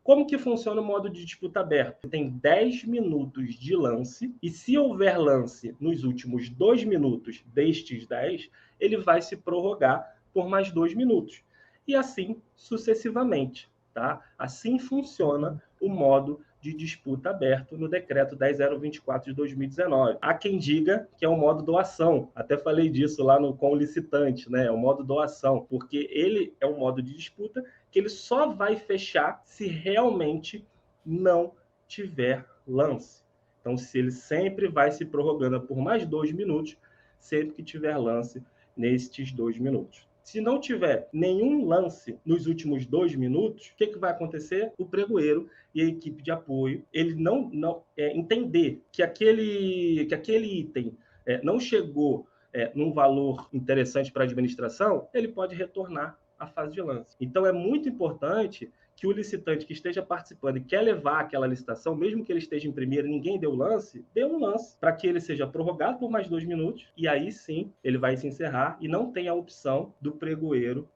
Como que funciona o modo de disputa aberto? Tem 10 minutos de lance, e se houver lance nos últimos 2 minutos destes 10, ele vai se prorrogar por mais 2 minutos. E assim sucessivamente. Tá? Assim funciona o modo de disputa aberto no decreto 10.024 de 2019. Há quem diga que é o modo doação. Até falei disso lá com o licitante, né? É o modo doação, porque ele é um modo de disputa que ele só vai fechar se realmente não tiver lance. Então, se ele sempre vai se prorrogando por mais 2 minutos, sempre que tiver lance nestes 2 minutos. Se não tiver nenhum lance nos últimos 2 minutos, o que vai acontecer? O pregoeiro e a equipe de apoio, ele não entender que aquele item não chegou num valor interessante para a administração, ele pode retornar à fase de lance. Então, é muito importante que o licitante que esteja participando e quer levar aquela licitação, mesmo que ele esteja em primeiro e ninguém deu lance, dê um lance para que ele seja prorrogado por mais 2 minutos, e aí sim ele vai se encerrar e não tem a opção do pregoeiro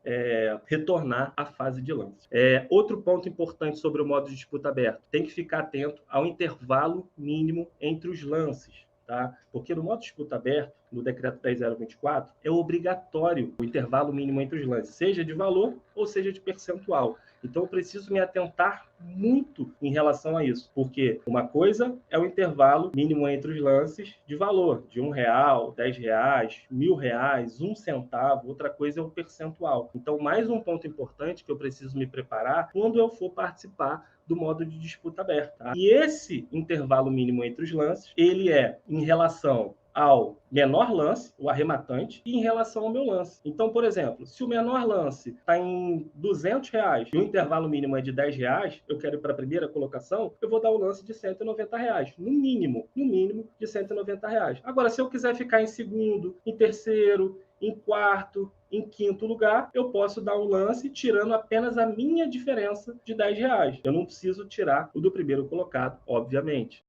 retornar à fase de lance. Outro ponto importante sobre o modo de disputa aberto, tem que ficar atento ao intervalo mínimo entre os lances. Tá? Porque no modo de disputa aberto, no decreto 10.024, é obrigatório o intervalo mínimo entre os lances, seja de valor ou seja de percentual. Então, eu preciso me atentar muito em relação a isso, porque uma coisa é o intervalo mínimo entre os lances de valor, de R$1, R$10, R$1.000, 1 centavo, outra coisa é o percentual. Então, mais um ponto importante que eu preciso me preparar quando eu for participar do modo de disputa aberta. Tá? E esse intervalo mínimo entre os lances, ele é em relação ao menor lance, o arrematante, e em relação ao meu lance. Então, por exemplo, se o menor lance está em R$200 e o intervalo mínimo é de R$10, eu quero ir para a primeira colocação, eu vou dar o lance de R$190, no mínimo de R$190. Agora, se eu quiser ficar em segundo, em terceiro, em quarto, em quinto lugar, eu posso dar um lance tirando apenas a minha diferença de R$10. Eu não preciso tirar o do primeiro colocado, obviamente.